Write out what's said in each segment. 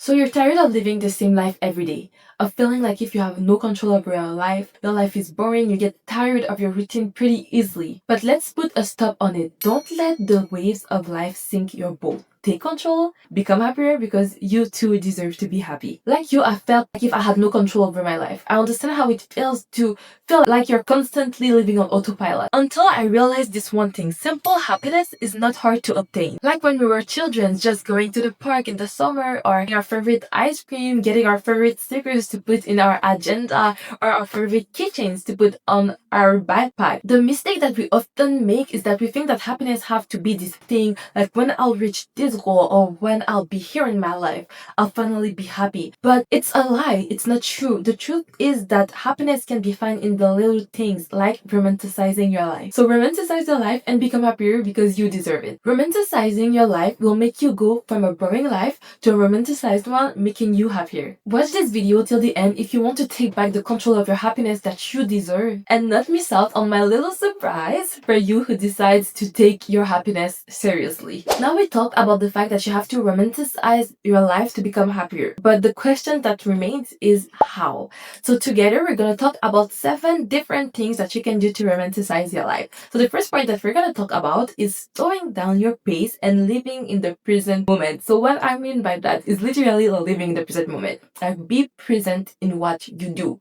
So you're tired of living the same life every day, of feeling like if you have no control over your life is boring, you get tired of your routine pretty easily. But let's put a stop on it. Don't let the waves of life sink your boat. Take control, become happier because you too deserve to be happy. Like you, I felt like if I had no control over my life. I understand how it feels to feel like you're constantly living on autopilot. Until I realized this one thing, simple happiness is not hard to obtain. Like when we were children, just going to the park in the summer or getting our favorite ice cream, getting our favorite stickers to put in our agenda or our favorite keychains to put on our backpack. The mistake that we often make is that we think that happiness have to be this thing, like when I'll reach this goal or when I'll be here in my life, I'll finally be happy. But it's a lie. It's not true. The truth is that happiness can be found in the little things, like romanticizing your life. So romanticize your life and become happier because you deserve it. Romanticizing your life will make you go from a boring life to a romanticized one, making you happier. Watch this video till the end if you want to take back the control of your happiness that you deserve and not miss out on my little surprise for you who decides to take your happiness seriously. Now we talked about the fact that you have to romanticize your life to become happier. But the question that remains is how? So together we're going to talk about 7 different things that you can do to romanticize your life. So the first point that we're going to talk about is slowing down your pace and living in the present moment. So what I mean by that is literally living in the present moment. Like be present in what you do.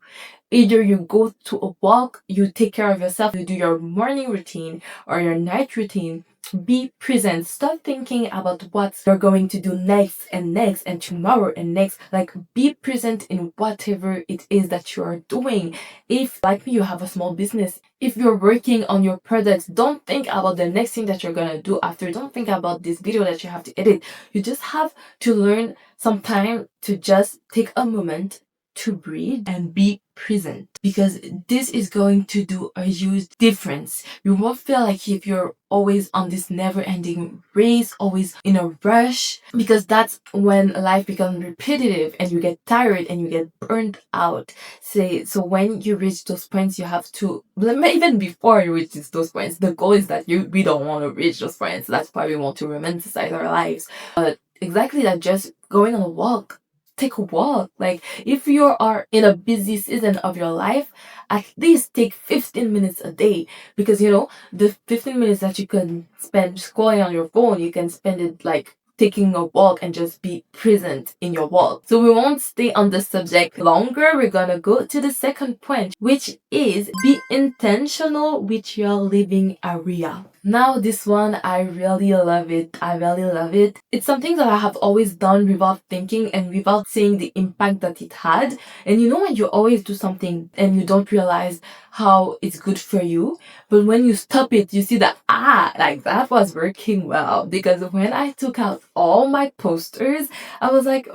Either you go to a walk, you take care of yourself, you do your morning routine or your night routine. Be present. Stop thinking about what you're going to do next and tomorrow and next. Like be present in whatever it is that you are doing. If like me, you have a small business, if you're working on your products, don't think about the next thing that you're gonna do after. Don't think about this video that you have to edit. You just have to learn some time to just take a moment to breathe and be present, because this is going to do a huge difference. You won't feel like if you're always on this never-ending race, always in a rush, because that's when life becomes repetitive and you get tired and you get burnt out. So when you reach those points, you have to, even before you reach those points, the goal is that we don't want to reach those points. That's why we want to romanticize our lives. But exactly that, just going on a walk. Take a walk. Like if you are in a busy season of your life, at least take 15 minutes a day, because the 15 minutes that you can spend scrolling on your phone, you can spend it like taking a walk and just be present in your walk. So we won't stay on the subject longer. We're gonna go to the second point, which is be intentional with your living area. Now this one, I really love it. I really love it. It's something that I have always done without thinking and without seeing the impact that it had. And when you always do something and you don't realize how it's good for you, but when you stop it, you see that, like that was working well. Because when I took out all my posters, I was like,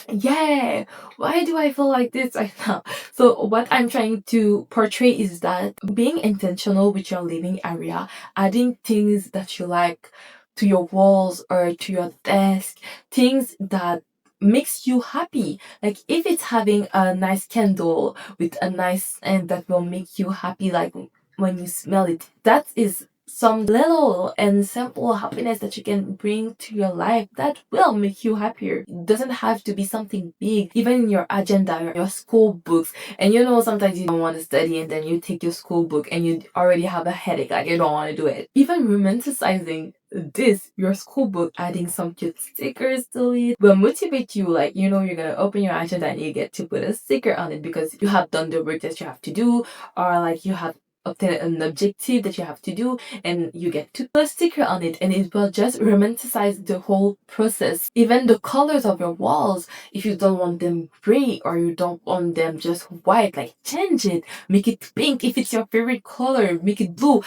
yeah, why do I feel like this right now? So what I'm trying to portray is that being intentional with your living area, adding things that you like to your walls or to your desk, things that makes you happy. Like if it's having a nice candle with a nice scent that will make you happy, like when you smell it, that is some little and simple happiness that you can bring to your life that will make you happier. It doesn't have to be something big, even in your agenda, your school books. And sometimes you don't want to study and then you take your school book and you already have a headache, like you don't want to do it. Even romanticizing your school book, adding some cute stickers to it, will motivate you. Like you're gonna open your agenda and you get to put a sticker on it because you have done the work that you have to do, or like you have obtain an objective that you have to do and you get to put a sticker on it, and it will just romanticize the whole process. Even the colors of your walls, if you don't want them gray or you don't want them just white, like change it, make it pink. If it's your favorite color, make it blue.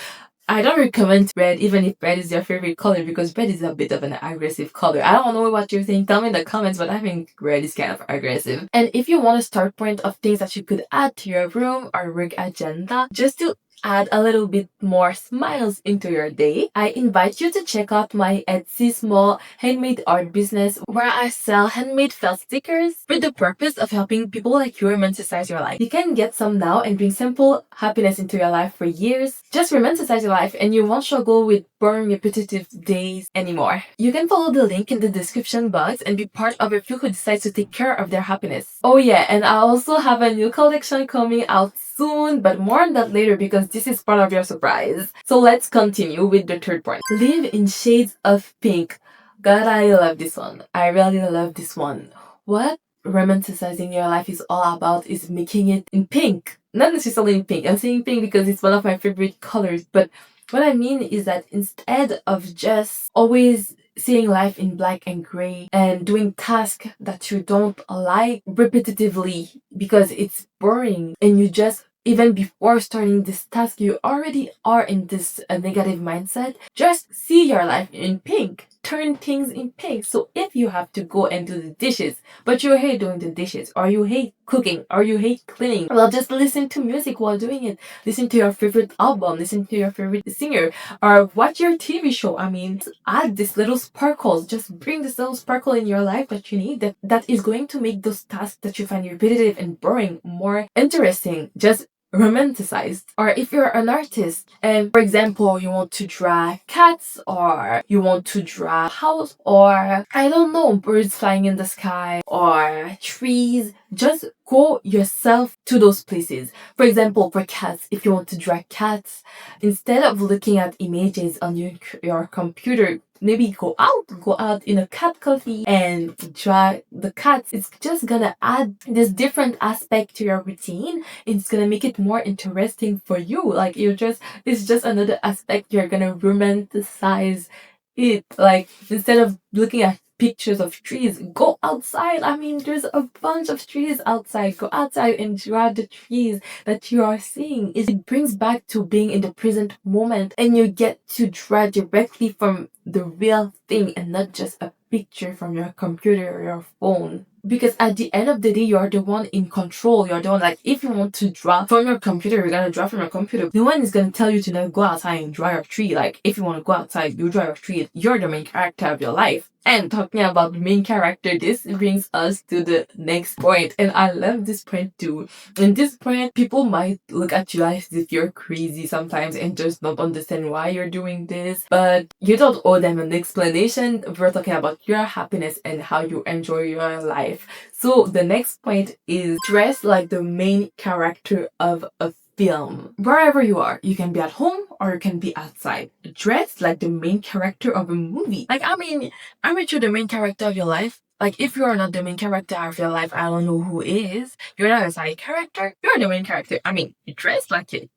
I don't recommend red, even if red is your favorite color, because red is a bit of an aggressive color. I don't know what you think. Tell me in the comments, but I think red is kind of aggressive. And if you want a start point of things that you could add to your room or work agenda, just to add a little bit more smiles into your day, I invite you to check out my Etsy small handmade art business where I sell handmade felt stickers for the purpose of helping people like you romanticize your life. You can get some now and bring simple happiness into your life for years. Just romanticize your life and you won't struggle with boring, repetitive days anymore. You can follow the link in the description box and be part of a few who decides to take care of their happiness. Oh yeah, and I also have a new collection coming out soon, but more on that later because this is part of your surprise. So let's continue with the third point. Live in shades of pink. God, I love this one. I really love this one. What romanticizing your life is all about is making it in pink. Not necessarily in pink. I'm saying pink because it's one of my favorite colors, but what I mean is that instead of just always seeing life in black and gray and doing tasks that you don't like repetitively because it's boring and you just even before starting this task you already are in this negative mindset, just see your life in pink. Turn things in pink. So if you have to go and do the dishes but you hate doing the dishes, or you hate cooking, or you hate cleaning, well, just listen to music while doing it. Listen to your favorite album, listen to your favorite singer, or watch your TV show. I mean, add this little sparkles. Just bring this little sparkle in your life that you need, that is going to make those tasks that you find repetitive and boring more interesting. Just romanticized. Or if you're an artist and for example you want to draw cats, or you want to draw a house, or I don't know, birds flying in the sky or trees, just go yourself to those places. For example, for cats, if you want to draw cats, instead of looking at images on your computer, maybe go out in a cat cafe and draw the cats. It's just gonna add this different aspect to your routine. It's gonna make it more interesting for you. Like it's just another aspect. You're gonna romanticize it. Like instead of looking at pictures of trees, go outside. I mean, there's a bunch of trees outside. Go outside and draw the trees that you are seeing. It brings back to being in the present moment, and you get to draw directly from the real thing and not just a picture from your computer or your phone. Because at the end of the day, you're the one in control. You're the one, like, if you want to draw from your computer, you're gonna draw from your computer. No one is gonna tell you to not go outside and draw your tree. Like, if you want to go outside, you draw your tree. You're the main character of your life. And talking about the main character, this brings us to the next point. And I love this point too. In this point, people might look at you as if you're crazy sometimes and just not understand why you're doing this. But you don't owe them an explanation. We're talking about your happiness and how you enjoy your life. So the next point is dress like the main character of a film. Wherever you are, you can be at home or you can be outside. Dress like the main character of a movie. Like, I mean, aren't you the main character of your life? Like, if you are not the main character of your life, I don't know who is. You're not a side character. You're the main character. I mean, you dress like it.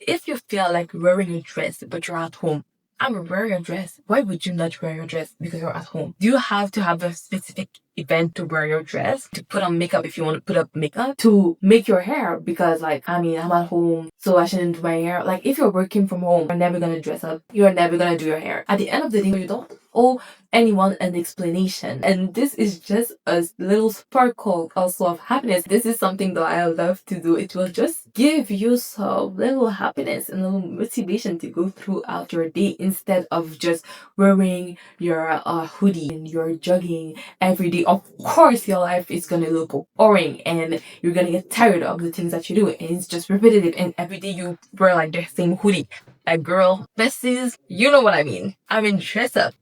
If you feel like wearing a dress, but you're at home, I'm wearing a dress. Why would you not wear your dress because you're at home? Do you have to have a specific event to wear your dress? To put on makeup if you want to put up makeup? To make your hair? Because, like, I mean, I'm at home, so I shouldn't do my hair. Like, if you're working from home, you're never gonna dress up. You're never gonna do your hair. At the end of the day, you don't owe anyone an explanation. And this is just a little sparkle also of happiness. This is something that I love to do. It will just give you some little happiness and a little motivation to go throughout your day instead of just wearing your hoodie and you're jogging every day. Of course, your life is gonna look boring and you're gonna get tired of the things that you do, and it's just repetitive. And every day you wear like the same hoodie. Like, girl, besties, you know what I mean. I mean, dress up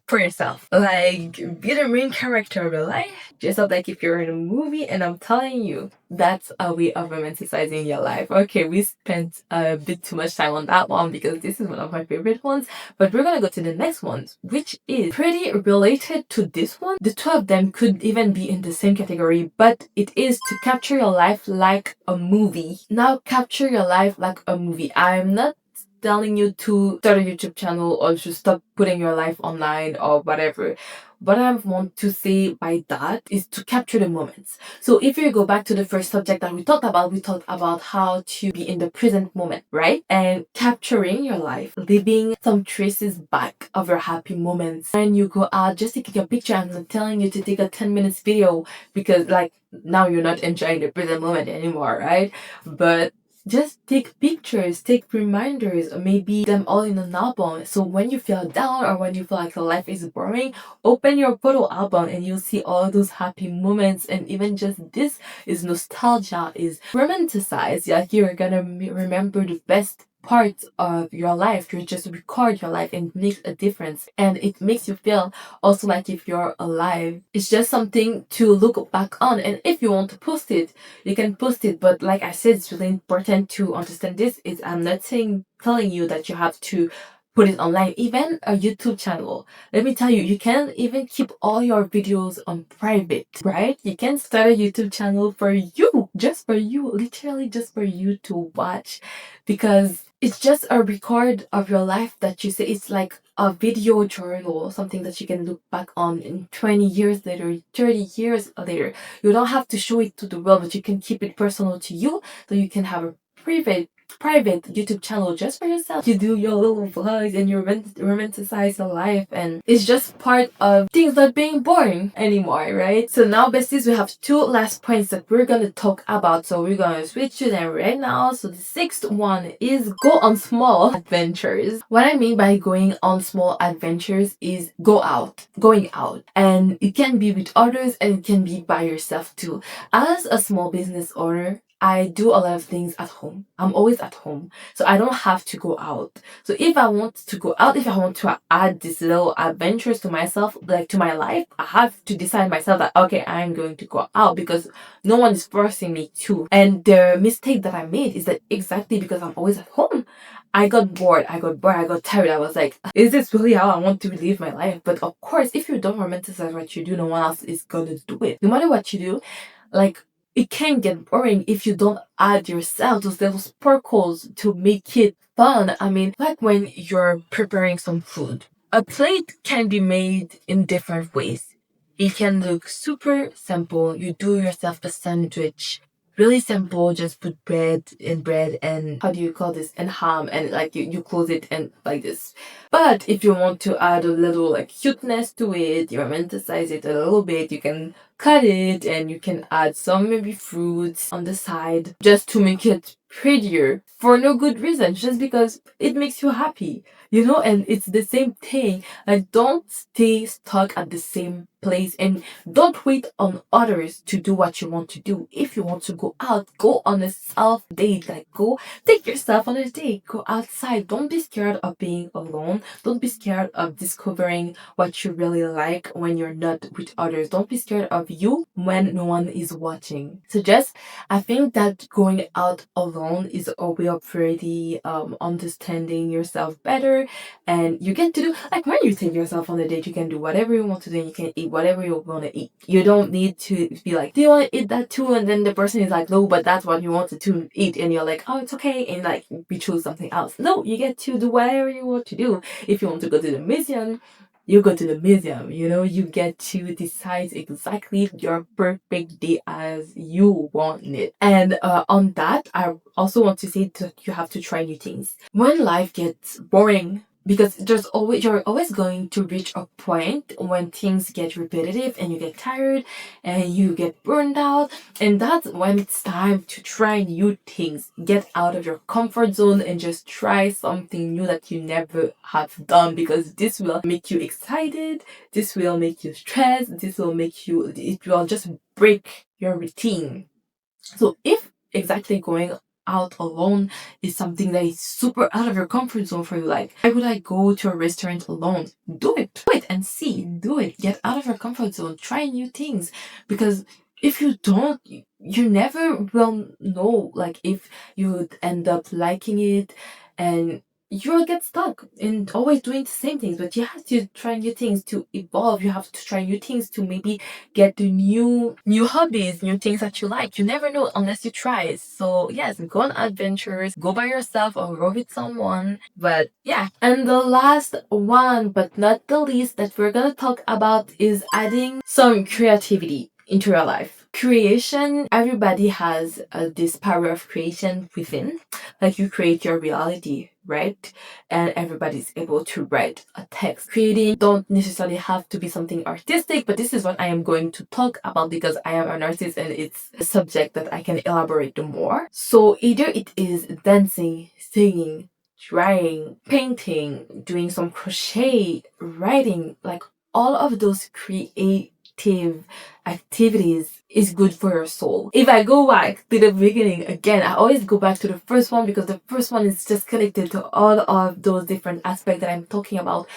for yourself. Like, be the main character of your life. Dress up like if you're in a movie, and I'm telling you, that's a way of romanticizing your life. Okay, we spent a bit too much time on that one because this is one of my favorite ones, but we're gonna go to the next one, which is pretty related to this one. The two of them could even be in the same category, but it is to capture your life like a movie. Now, capture your life like a movie. I'm not telling you to start a YouTube channel or to stop putting your life online or whatever. What I want to say by that is to capture the moments. So if you go back to the first subject that we talked about how to be in the present moment, right? And capturing your life, leaving some traces back of your happy moments. When you go out, just taking a picture. I'm not telling you to take a 10 minutes video because, like, now you're not enjoying the present moment anymore, right? But just take pictures, take reminders, or maybe them all in an album. So when you feel down or when you feel like your life is boring, open your photo album and you'll see all those happy moments. And even just this is nostalgia, is romanticized. Like, you're gonna remember the best part of your life. You just record your life and it makes a difference. And it makes you feel also like if you're alive. It's just something to look back on. And if you want to post it, you can post it. But like I said, it's really important to understand this. I'm not telling you that you have to put it online. Even a YouTube channel, let me tell you, you can even keep all your videos on private, right? You can start a YouTube channel for you, just for you, literally just for you to watch, because it's just a record of your life that you say. It's like a video journal, something that you can look back on in 20 years later, 30 years later. You don't have to show it to the world, but you can keep it personal to you, so you can have a private YouTube channel just for yourself. You do your little vlogs and you romanticize your life, and it's just part of things not being boring anymore, right? So now, besties, we have two last points that we're gonna talk about. So we're gonna switch to them right now. So the sixth one is go on small adventures. What I mean by going on small adventures is going out. And it can be with others and it can be by yourself too. As a small business owner, I do a lot of things at home. I'm always at home, so I don't have to go out. So if I want to go out, if I want to add these little adventures to myself, like to my life, I have to decide myself that, okay, I'm going to go out, because no one is forcing me to. And the mistake that I made is that exactly because I'm always at home, I got bored, I got tired. I was like, is this really how I want to live my life? But of course, if you don't romanticize what you do, no one else is gonna do it. No matter what you do, like, it can get boring if you don't add yourself those little sparkles to make it fun. I mean, like when you're preparing some food, a plate can be made in different ways. It can look super simple. You do yourself a sandwich, really simple. Just put bread and how do you call this, and ham, and like you close it and like this. But if you want to add a little like cuteness to it, you romanticize it a little bit, you can cut it and you can add some maybe fruits on the side just to make it prettier for no good reason, just because it makes you happy, you know. And it's the same thing. Like, don't stay stuck at the same place and don't wait on others to do what you want to do. If you want to go out, go on a self date. Like, go take yourself on a date, go outside. Don't be scared of being alone. Don't be scared of discovering what you really like when you're not with others. Don't be scared of you when no one is watching. So just, I think that going out alone is a way of really understanding yourself better, and you get to do, like, when you take yourself on a date, you can do whatever you want to do and you can eat whatever you want to eat. You don't need to be like, do you want to eat that too? And then the person is like, no, but that's what you wanted to eat, and you're like, oh, it's okay, and like we choose something else. No, you get to do whatever you want to do. If you want to go to the museum, you go to the museum, you know. You get to decide exactly your perfect day as you want it. And on that, I also want to say that you have to try new things when life gets boring, because you're always going to reach a point when things get repetitive and you get tired and you get burned out, and that's when it's time to try new things. Get out of your comfort zone and just try something new that you never have done, because this will make you excited, this will make you stressed, it will just break your routine. So if exactly going out alone is something that is super out of your comfort zone for you, like, why would I go to a restaurant alone? Do it and see. Do it. Get out of your comfort zone. Try new things. Because if you don't, you never will know, like, if you would end up liking it, and you'll get stuck in always doing the same things. But you have to try new things to evolve. You have to try new things to maybe get the new hobbies, new things that you like. You never know unless you try. So yes, go on adventures, go by yourself or go with someone. But yeah. And the last one, but not the least, that we're gonna talk about is adding some creativity into your life. Creation, everybody has this power of creation within. Like, you create your reality, right? And everybody's able to write a text. Creating don't necessarily have to be something artistic, but this is what I am going to talk about because I am an artist and it's a subject that I can elaborate more. So either it is dancing, singing, drawing, painting, doing some crochet, writing, like all of those creative activities is good for your soul. If I go back to the beginning again, I always go back to the first one because the first one is just connected to all of those different aspects that I'm talking about.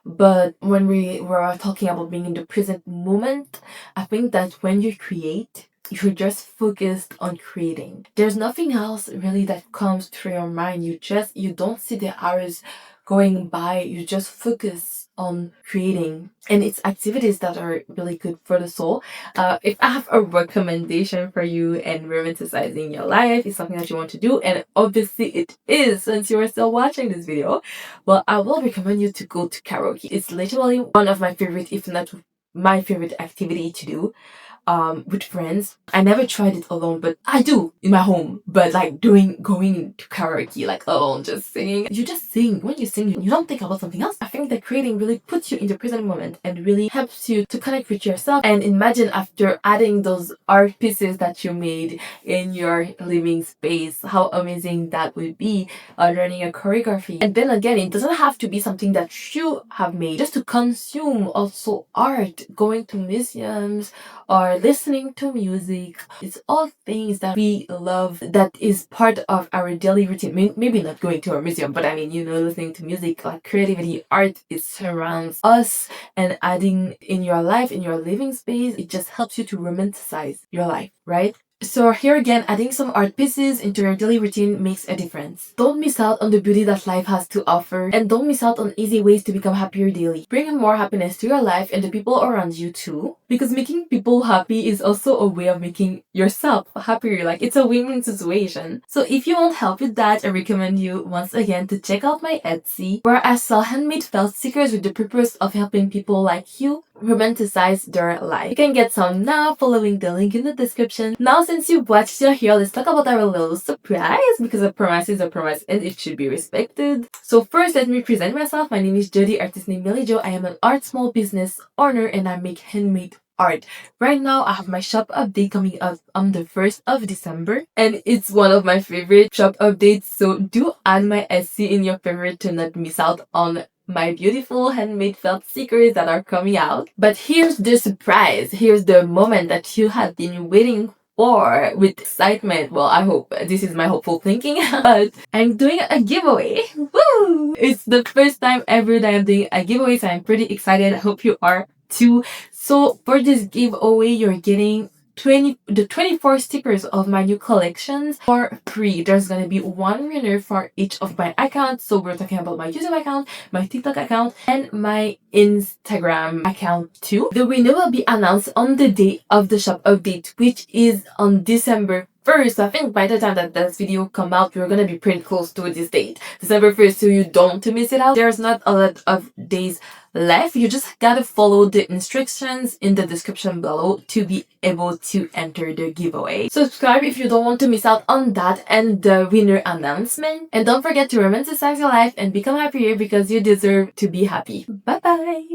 But when we were talking about being in the present moment, I think that when you create, you're just focused on creating. There's nothing else really that comes through your mind. You don't see the hours going by. You just focus on creating, and it's activities that are really good for the soul. If I have a recommendation for you and romanticizing your life is something that you want to do, and obviously it is since you are still watching this video, well, I will recommend you to go to karaoke. It's literally one of my favorite, if not my favorite activity to do with friends. I never tried it alone, but I do in my home. But like going to karaoke like alone, just singing. You just sing. When you sing, you don't think about something else. I think that creating really puts you in the present moment and really helps you to connect with yourself. And imagine after adding those art pieces that you made in your living space, how amazing that would be, learning a choreography. And then again, it doesn't have to be something that you have made. Just to consume also art, going to museums, or listening to music. It's all things that we love that is part of our daily routine. Maybe not going to a museum, but I mean, listening to music, like creativity, art, it surrounds us, and adding in your life, in your living space, it just helps you to romanticize your life, right? So here again, adding some art pieces into your daily routine makes a difference. Don't miss out on the beauty that life has to offer, and don't miss out on easy ways to become happier daily. Bring more happiness to your life and the people around you too, because making people happy is also a way of making yourself happier. Like, it's a win-win situation. So if you want help with that, I recommend you once again to check out my Etsy, where I sell handmade felt stickers with the purpose of helping people like you romanticize their life. You can get some now following the link in the description. Now, since you've watched till here, let's talk about our little surprise, because a promise is a promise and it should be respected. So first, let me present myself. My name is Jodie, artist named MillieJo. I am an art small business owner and I make handmade art. Right now, I have my shop update coming up on the 1st of December, and it's one of my favorite shop updates, so do add my Etsy in your favorite to not miss out on my beautiful handmade felt stickers that are coming out. But here's the surprise. Here's the moment that you have been waiting for with excitement. Well, I hope this is my hopeful thinking, but I'm doing a giveaway. Woo! It's the first time ever that I'm doing a giveaway, so I'm pretty excited. I hope you are too. So for this giveaway, you're getting 24 stickers of my new collections for free. There's gonna be one winner for each of my accounts. So we're talking about my YouTube account, my TikTok account, and my Instagram account too. The winner will be announced on the day of the shop update, which is on December 1st. I think by the time that this video come out, we're gonna be pretty close to this date, December 1st, so you don't want to miss it out. There's not a lot of days left. You just gotta follow the instructions in the description below to be able to enter the giveaway. Subscribe if you don't want to miss out on that and the winner announcement. And don't forget to romanticize your life and become happier, because you deserve to be happy. Bye bye!